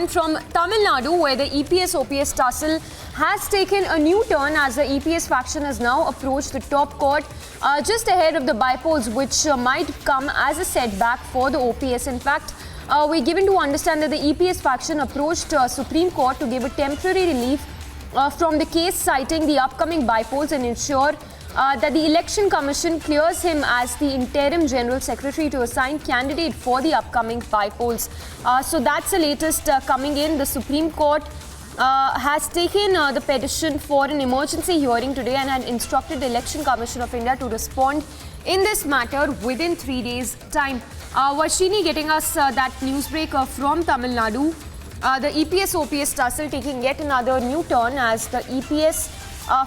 one from Tamil Nadu, where the EPS-OPS tussle has taken a new turn as the EPS faction has now approached the top court just ahead of the bypolls, which might come as a setback for the OPS. In fact, we're given to understand that the EPS faction approached Supreme Court to give a temporary relief from the case, citing the upcoming bypolls and ensure that the Election Commission clears him as the interim General Secretary to assign candidate for the upcoming bypolls. So that's the latest coming in. The Supreme Court has taken the petition for an emergency hearing today and had instructed the Election Commission of India to respond in this matter within 3 days' time. Varshini getting us that news break from Tamil Nadu. The EPS-OPS tussle taking yet another new turn as the EPS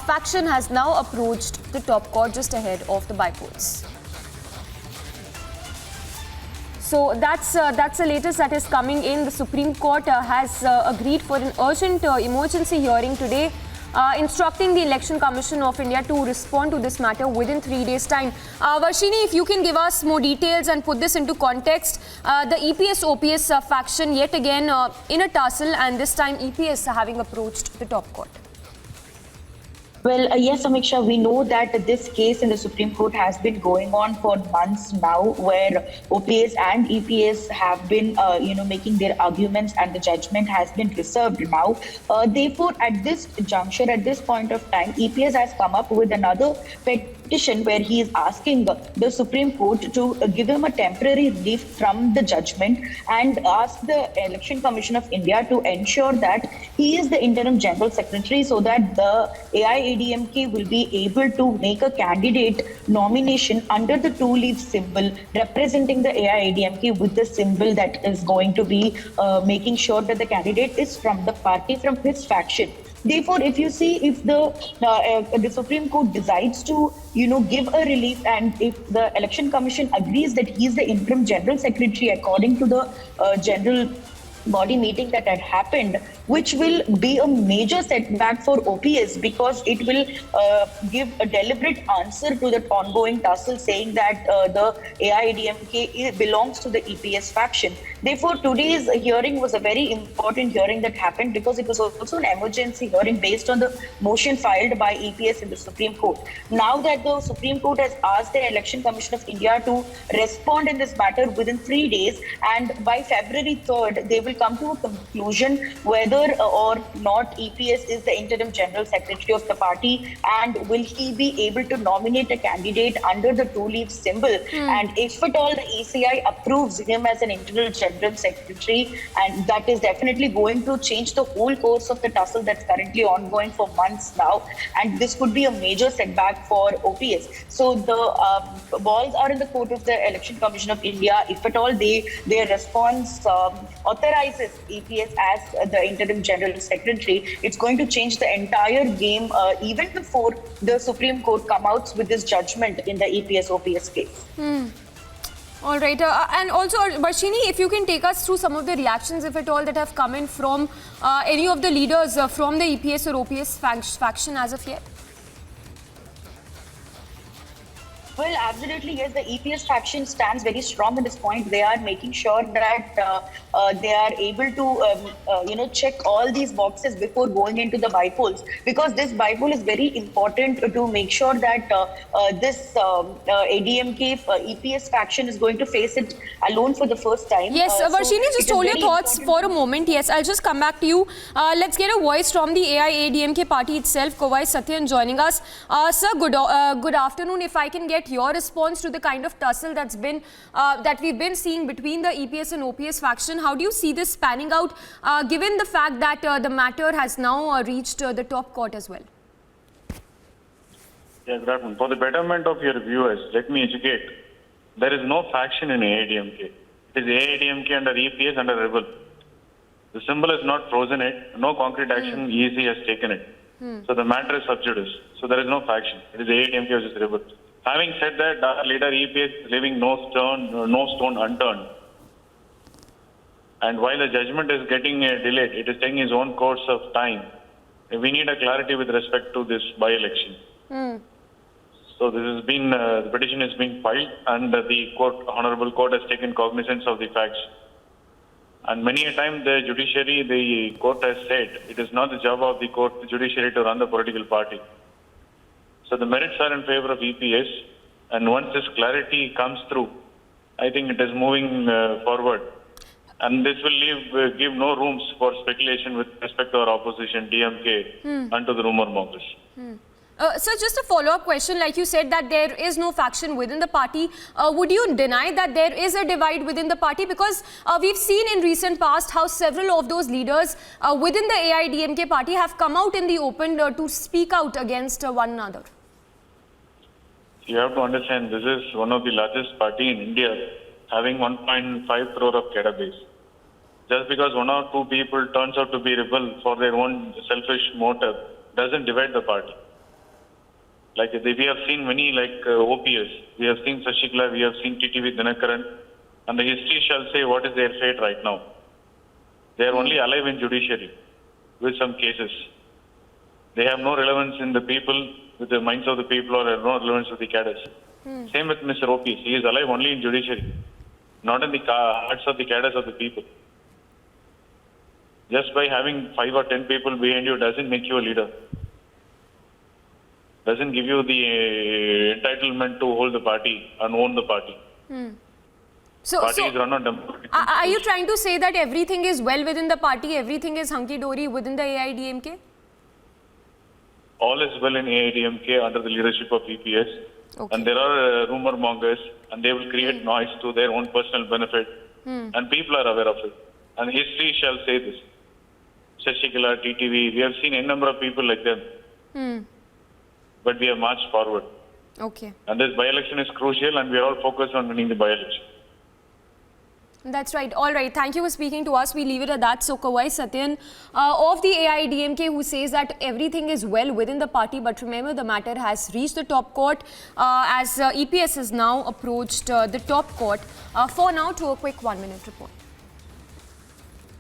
faction has now approached the top court just ahead of the bypolls. So that's the latest that is coming in. The Supreme Court has agreed for an urgent emergency hearing today, instructing the Election Commission of India to respond to this matter within 3 days' time. Varshini, if you can give us more details and put this into context, the EPS-OPS faction yet again in a tussle, and this time EPS having approached the top court. Well, yes, Amiksha, we know that this case in the Supreme Court has been going on for months now, where OPS and EPS have been, making their arguments, and the judgment has been reserved now. Therefore, at this juncture, at this point of time, EPS has come up with another petition where he is asking the Supreme Court to give him a temporary relief from the judgment and ask the Election Commission of India to ensure that he is the interim General Secretary, so that the AIADMK will be able to make a candidate nomination under the two-leaf symbol representing the AIADMK, with the symbol that is going to be making sure that the candidate is from the party, from his faction. Therefore, if you see, if the Supreme Court decides to, give a relief, and if the Election Commission agrees that he is the interim General Secretary according to the general body meeting that had happened, which will be a major setback for OPS, because it will give a deliberate answer to the ongoing tussle, saying that the AIADMK belongs to the EPS faction. Therefore, today's hearing was a very important hearing that happened, because it was also an emergency hearing based on the motion filed by EPS in the Supreme Court. Now that the Supreme Court has asked the Election Commission of India to respond in this matter within 3 days, and by February 3rd, they will come to a conclusion whether or not EPS is the interim General Secretary of the party, and will he be able to nominate a candidate under the two-leaf symbol. And if at all the ECI approves him as an interim General Secretary, and that is definitely going to change the whole course of the tussle that's currently ongoing for months now, and this could be a major setback for OPS. So the balls are in the court of the Election Commission of India. If at all their response authorizes EPS as the interim General Secretary, it's going to change the entire game even before the Supreme Court come out with this judgment in the EPS-OPS case. All right. And also, Varshini, if you can take us through some of the reactions, if at all, that have come in from any of the leaders from the EPS or OPS faction as of yet. Well, absolutely, yes. The EPS faction stands very strong at this point. They are making sure that they are able to, check all these boxes before going into the bypolls, because this bypoll is very important to make sure that this ADMK EPS faction is going to face it alone for the first time. Yes, Varshini, just hold your thoughts for a moment. Yes, I'll just come back to you. Let's get a voice from the AIADMK party itself. Kovai Satyan joining us. Sir, good afternoon. If I can get your response to the kind of tussle that's been that we've been seeing between the EPS and OPS faction. How do you see this panning out, given the fact that the matter has now reached the top court as well? Yeah, good afternoon. For the betterment of your viewers, let me educate. There is no faction in AIADMK. It is AIADMK under EPS under rebel. The symbol is not frozen it. No concrete action EC has taken it. So the matter is sub judice. So there is no faction. It is AIADMK versus rebel. Having said that, our leader EPS is leaving no stone unturned. And while the judgment is getting delayed, it is taking its own course of time. We need a clarity with respect to this by-election. So this has been, the petition is being filed, and the court, Honorable Court has taken cognizance of the facts. And many a time the judiciary, the court has said, it is not the job of the court, the judiciary to run the political party. So the merits are in favor of EPS, and once this clarity comes through, I think it is moving forward. And this will give no rooms for speculation with respect to our opposition, DMK, and to the rumor mongers. Sir, just a follow-up question. Like you said that there is no faction within the party. Would you deny that there is a divide within the party? Because we've seen in recent past how several of those leaders within the AIDMK party have come out in the open to speak out against one another. You have to understand, this is one of the largest party in India, having 1.5 crore of cadre base. Just because one or two people turns out to be rebel for their own selfish motive doesn't divide the party. Like we have seen many OPS, we have seen Sashikla, we have seen TTV Dinakaran, and the history shall say what is their fate right now. They are only alive in judiciary with some cases. They have no relevance in the people, with the minds of the people, or no relevance with the cadres. Same with Mr. OPS. He is alive only in judiciary, not in the hearts of the cadres of the people. Just by having 5 or 10 people behind you doesn't make you a leader. Doesn't give you the entitlement to hold the party and own the party. Party is run on democratic. Are you trying to say that everything is well within the party, everything is hunky-dory within the AIDMK? All is well in AIDMK under the leadership of EPS. Okay. And there are rumor mongers, and they will create noise to their own personal benefit. And people are aware of it. And history shall say this. Shashikala, TTV, we have seen a number of people like them. But we have marched forward. Okay. And this by-election is crucial, and we are all focused on winning the by-election. That's right. All right. Thank you for speaking to us. We leave it at that. So, Kawai Satyan of the AIDMK, who says that everything is well within the party, but remember the matter has reached the top court as EPS has now approached the top court. For now, to a quick 1-minute report.